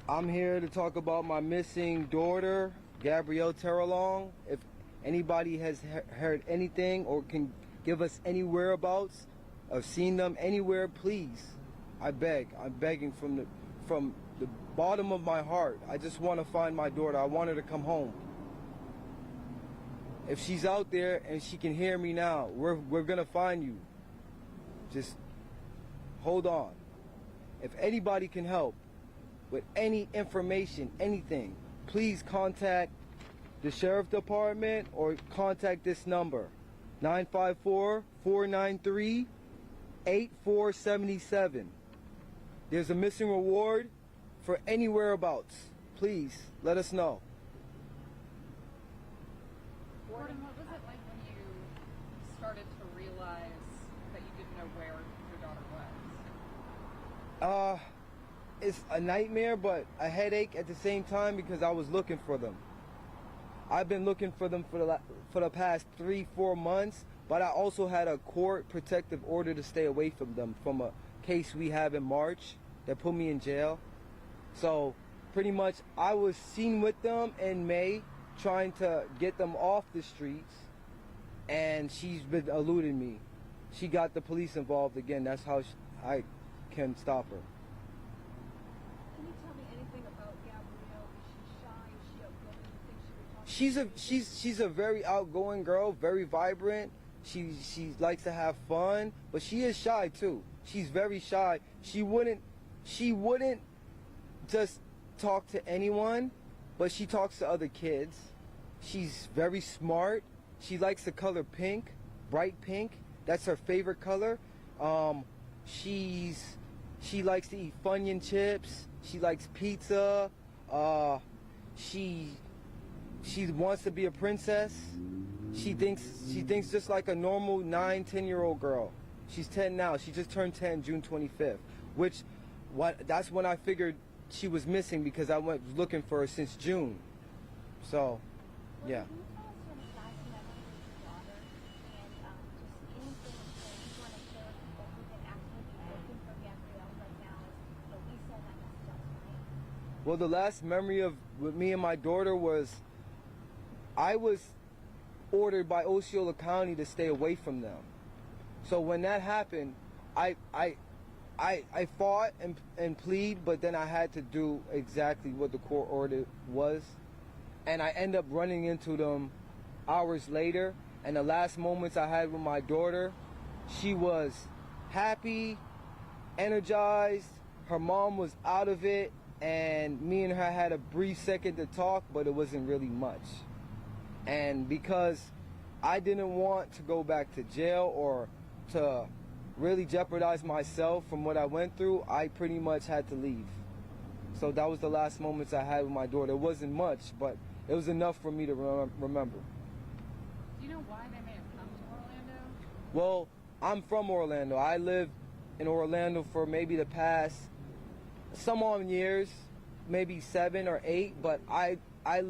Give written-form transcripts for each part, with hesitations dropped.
I'm here to talk about my missing daughter, Gabrielle Terrelonge. If anybody has heard anything or can give us any whereabouts or seen them anywhere, please, I beg. I'm begging from the bottom of my heart. I just want to find my daughter. I want her to come home. If she's out there and she can hear me now, we're gonna find you. Just hold on. If anybody can help with any information, anything, please contact the Sheriff Department or contact this number, 954-493-8477. There's a missing reward for any whereabouts. Please, let us know. Gordon, what was it like when you started to realize that you didn't know where your daughter was? It's a nightmare, but a headache at the same time because I was looking for them. I've been looking for them for the past 3-4 months, but I also had a court protective order to stay away from them from a case we have in March that put me in jail. So pretty much I was seen with them in May trying to get them off the streets, and she's been eluding me. She got the police involved again. That's how I can stop her. Can you tell me anything about Gabrielle? Is she shy? Is she outgoing? Do you think she would talk to you? She's a very outgoing girl, very vibrant. She likes to have fun, but she is shy too. She's very shy. She wouldn't just talk to anyone, but she talks to other kids. She's very smart. She likes the color pink, bright pink. That's her favorite color. She likes to eat Funyun chips. She likes pizza. She wants to be a princess. She thinks just like a normal 9-10-year-old girl. She's 10 now. She just turned 10 June 25th, that's when I figured she was missing because I was looking for her since June. So, yeah. Can you tell us your last memory with your daughter and just anything that you want to share with people who can actually be looking for Gabrielle right now as we send that message out tonight? Well, the last memory with me and my daughter was I was ordered by Osceola County to stay away from them. So when that happened, I fought and plead, but then I had to do exactly what the court order was. And I end up running into them hours later. And the last moments I had with my daughter, she was happy, energized. Her mom was out of it. And me and her had a brief second to talk, but it wasn't really much. And because I didn't want to go back to jail or to really jeopardize myself from what I went through, I pretty much had to leave. So that was the last moments I had with my daughter. It wasn't much, but it was enough for me to remember. Do you know why they may have come to Orlando? Well, I'm from Orlando. I lived in Orlando for maybe the past some odd years, maybe 7 or 8, but I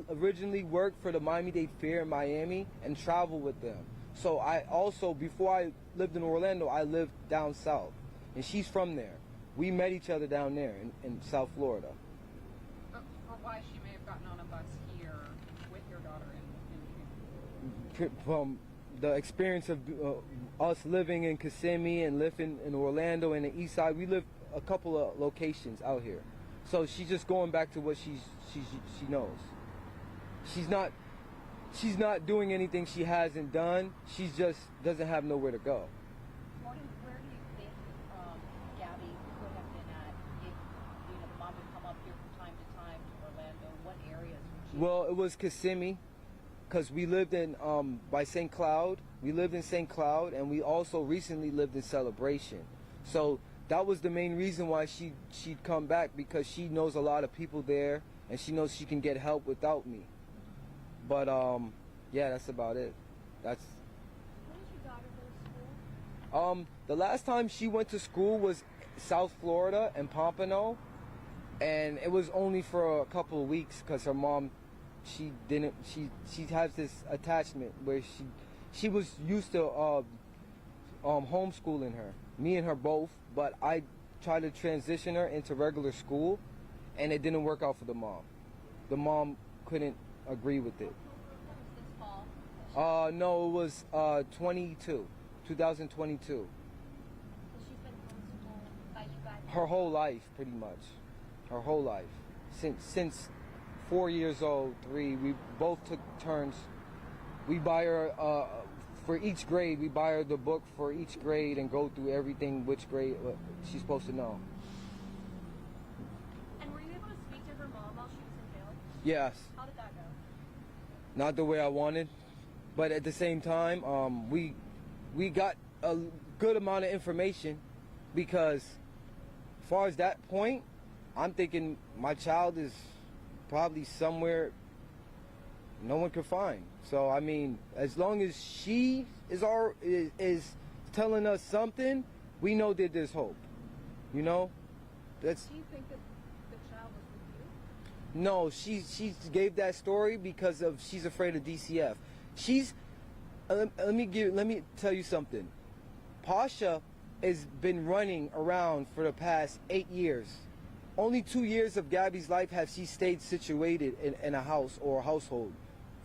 originally worked for the Miami-Dade Fair in Miami and traveled with them. So I also, before I lived in Orlando, I lived down south. And she's from there. We met each other down there in South Florida. Or why she may have gotten on a bus here with your daughter in June? From the experience of us living in Kissimmee and living in Orlando and the east side, we lived a couple of locations out here. So she's just going back to what she knows. She's not doing anything she hasn't done. She just doesn't have nowhere to go. Gordon, where do you think Gabby could have been at if mom would come up here from time to time to Orlando? What areas would she? Well, it was Kissimmee, because we lived in by St. Cloud. We lived in St. Cloud, and we also recently lived in Celebration. So that was the main reason why she'd come back, because she knows a lot of people there, and she knows she can get help without me. But yeah, that's about it. That's. When did your daughter go to school? The last time she went to school was South Florida in Pompano, and it was only for a couple of weeks because her mom, she has this attachment where she was used to homeschooling her, me and her both, but I tried to transition her into regular school, and it didn't work out for the mom. The mom couldn't agree with it. This fall. No, it was 2022. So she's been homeschooled by you guys. Her whole life, pretty much. Her whole life. Since 4 years old, 3, we both took turns. We buy her, for each grade, we buy her the book for each grade and go through everything, which grade she's supposed to know. And were you able to speak to her mom while she was in jail? Yes, How did that go? not the way I wanted, but at the same time, we got a good amount of information, because as far as that point, I'm thinking my child is probably somewhere no one could find. So I mean, as long as she is telling us something, we know that there's hope. You know, that's. Do you think that the child was with you? No, she gave that story because of she's afraid of DCF. She's let me tell you something. Passha has been running around for the past 8 years. Only 2 years of Gabby's life have she stayed situated in a house or a household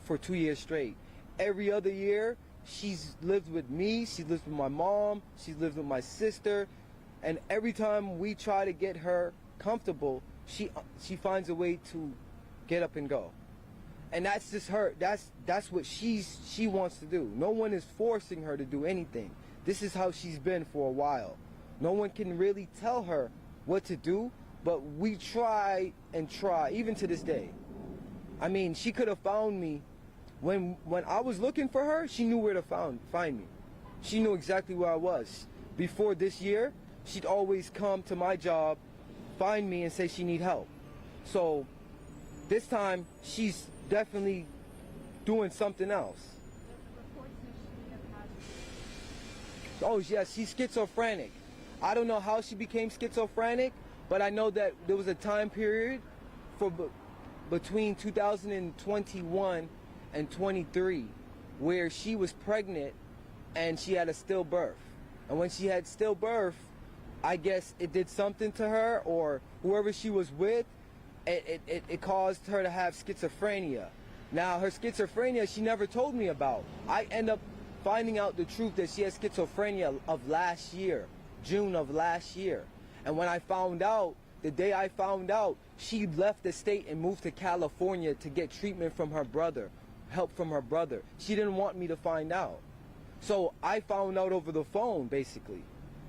for 2 years straight. Every other year, she's lived with me, she lives with my mom, she lives with my sister, and every time we try to get her comfortable, she finds a way to get up and go. And that's just her. That's what she wants to do. No one is forcing her to do anything. This is how she's been for a while. No one can really tell her what to do, but we try and try, even to this day. I mean, she could have found me when I was looking for her. She knew where to find me. She knew exactly where I was. Before this year, she'd always come to my job, find me, and say she need help. So this time, she's definitely doing something else. Reports that she may have had. Oh yes, she's schizophrenic. I don't know how she became schizophrenic, but I know that there was a time period for between 2021 and 23 where she was pregnant and she had a stillbirth. And when she had stillbirth, I guess it did something to her, or whoever she was with, it caused her to have schizophrenia. Now, her schizophrenia, she never told me about. I end up finding out the truth that she has schizophrenia of last year, June of last year. And when I found out, the day I found out, she left the state and moved to California to get treatment from her brother, help from her brother. She didn't want me to find out. So I found out over the phone, basically,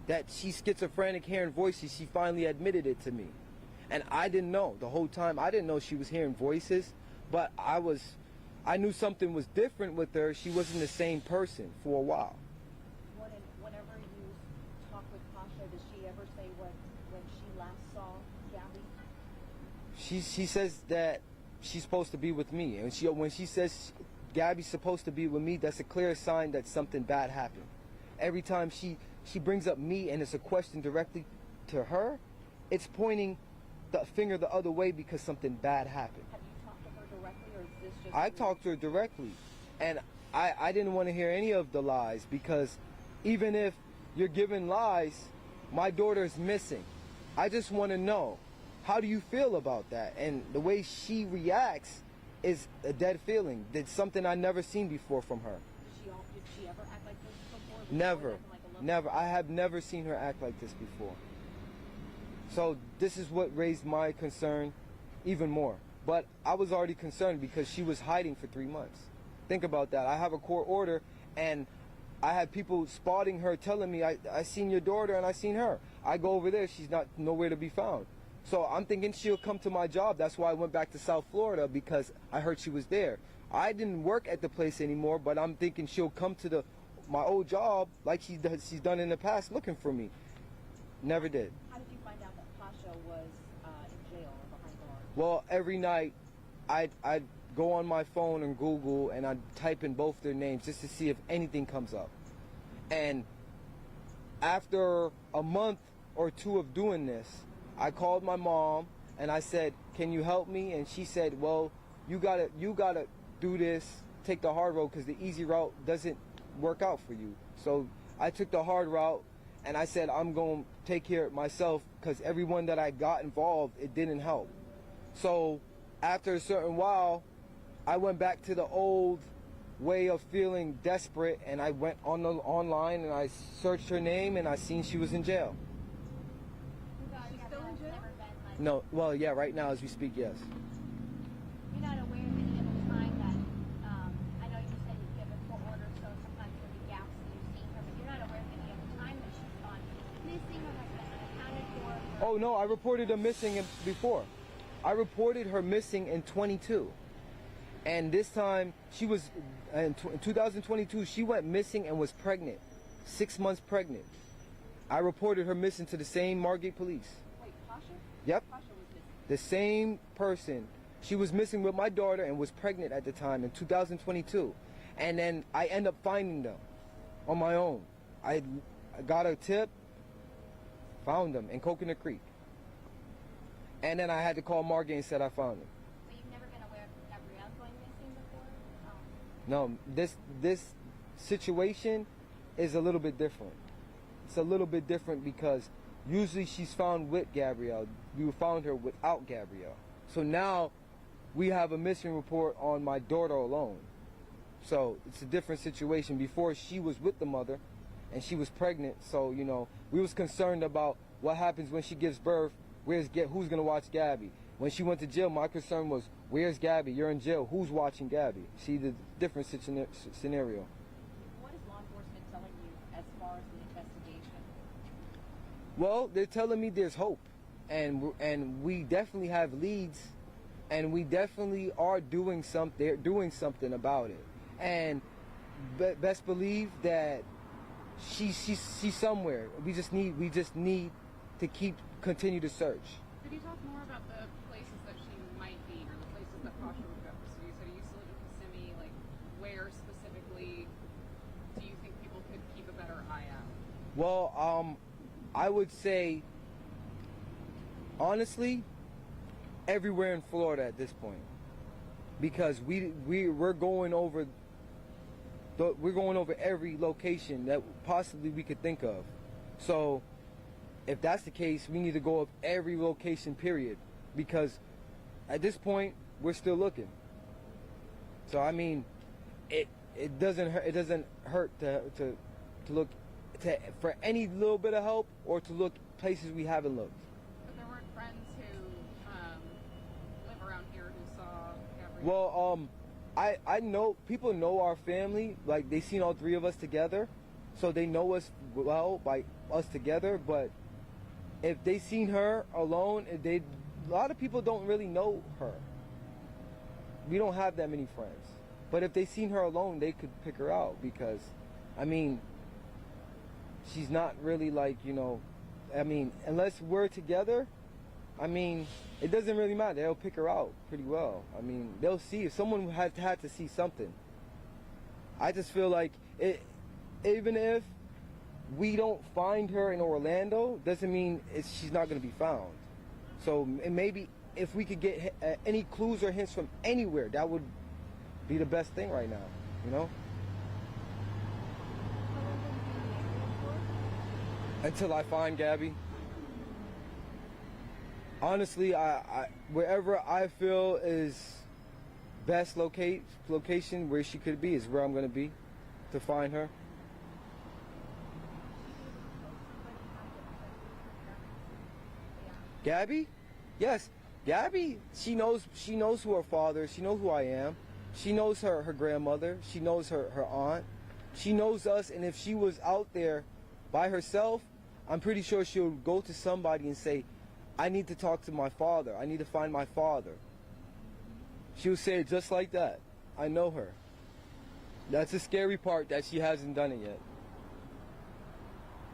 that she's schizophrenic, hearing voices. She finally admitted it to me. And I didn't know. The whole time, I didn't know she was hearing voices, but I knew something was different with her. She wasn't the same person for a while. Whenever you talk with Passha, does she ever say when she last saw Gabby? She says that she's supposed to be with me. And when she says Gabby's supposed to be with me, that's a clear sign that something bad happened. Every time she brings up me and it's a question directly to her, it's pointing the finger the other way because something bad happened. Have you talked to her directly, or is this just... I talked to her directly, and I didn't want to hear any of the lies, because even if you're giving lies, my daughter's missing. I just want to know, how do you feel about that? And the way she reacts is a dead feeling. It's something I never seen before from her. Did she ever act like this before? Was she Never, always acting like a loved never. I have never seen her act like this before. So this is what raised my concern even more. But I was already concerned because she was hiding for 3 months. Think about that. I have a court order, and I had people spotting her, telling me, I seen your daughter and I seen her. I go over there, she's not nowhere to be found. So I'm thinking she'll come to my job. That's why I went back to South Florida, because I heard she was there. I didn't work at the place anymore, but I'm thinking she'll come to my old job like she's done in the past, looking for me. Never did. How did you find out that Passha was in jail or behind bars? Well, every night I'd go on my phone and Google, and I'd type in both their names just to see if anything comes up. And after a month or two of doing this, I called my mom and I said, "Can you help me?" And she said, "Well, you gotta do this, take the hard road, because the easy route doesn't work out for you." So I took the hard route, and I said, I'm going to take care of myself, because everyone that I got involved, it didn't help. So after a certain while, I went back to the old way of feeling desperate, and I went on the online and I searched her name and I seen she was in jail. She's still in jail? Never been like. No, well, yeah, right now as we speak, yes. You're not aware of any other time that. I know you said you give a court order, so sometimes there'll be gaps in you seeing her, but you're not aware of any other time that she's gone missing or has been unaccounted for. Oh no, I reported her missing before. I reported her missing in 22. And this time, she was, in 2022, she went missing and was pregnant. 6 months pregnant. I reported her missing to the same Margate police. Wait, Pasha? Yep. Pasha was missing. The same person. She was missing with my daughter and was pregnant at the time in 2022. And then I end up finding them on my own. I got a tip, found them in Coconut Creek. And then I had to call Margate and said I found them. So you've never been aware of Gabrielle going missing before? No, this situation is a little bit different. It's a little bit different because usually she's found with Gabrielle. We found her without Gabrielle. So now we have a missing report on my daughter alone. So it's a different situation. Before she was with the mother and she was pregnant, so you know, we was concerned about what happens when she gives birth. Who's gonna watch Gabby? When she went to jail, my concern was, where's Gabby? You're in jail. Who's watching Gabby? See the different scenario. What is law enforcement telling you as far as the investigation? Well, they're telling me there's hope, and we definitely have leads, and we definitely are doing something. They're doing something about it, and best believe that she's somewhere. We just need to continue to search. Could you talk more about the places that she might be, or the places that Pasha would go? So you said you used to live in Kissimmee. Like, where specifically do you think people could keep a better eye out? Well, I would say, honestly, everywhere in Florida at this point, because we're going over every location that possibly we could think of. So if that's the case, we need to go up every location, period, because at this point we're still looking. So I mean, it doesn't hurt to look for any little bit of help, or to look places we haven't looked. But there weren't friends who live around here who saw Gabrielle? Well, I know people know our family, like they seen all three of us together, so they know us well by us together. But if they seen her alone, a lot of people don't really know her. We don't have that many friends. But if they seen her alone, they could pick her out, because, I mean, she's not really like, you know, I mean, unless we're together, I mean, it doesn't really matter. They'll pick her out pretty well. I mean, they'll see. If someone had to see something. I just feel like even if we don't find her in Orlando, doesn't mean she's not going to be found. So maybe if we could get any clues or hints from anywhere, that would be the best thing right now, you know? Until I find Gabby. Honestly, I wherever I feel is best location where she could be is where I'm going to be to find her. Gabby? Yes. Gabby, she knows who her father is. She knows who I am. She knows her grandmother. She knows her aunt. She knows us, and if she was out there by herself, I'm pretty sure she'll go to somebody and say, I need to talk to my father. I need to find my father. She'll say it just like that. I know her. That's the scary part, that she hasn't done it yet.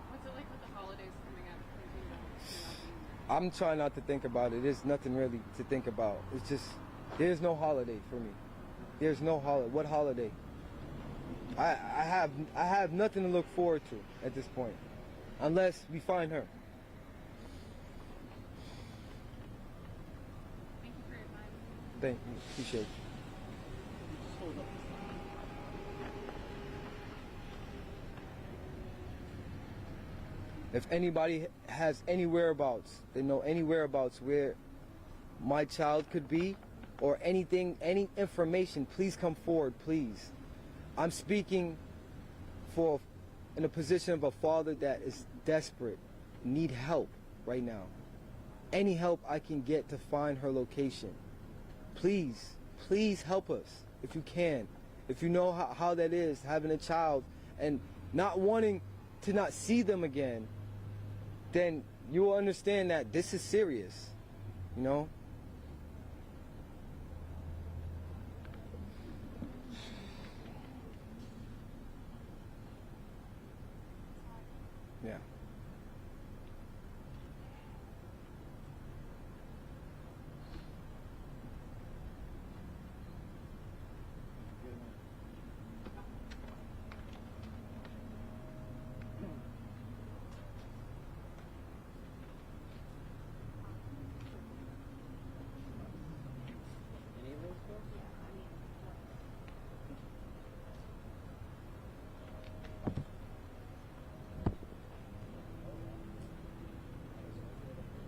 What's it like with the holidays coming up? Thinking about not being there? I'm trying not to think about it. There's nothing really to think about. It's just, there's no holiday for me. There's no holiday. What holiday? I have nothing to look forward to at this point, unless we find her. Thank you for your time. Thank you. Appreciate it. If anybody has any whereabouts, they know any whereabouts where my child could be, or anything, any information, please come forward, please. I'm speaking in a position of a father that is desperate, need help right now. Any help I can get to find her location. Please, please help us if you can. If you know how that is, having a child and not wanting to not see them again, then you will understand that this is serious, you know?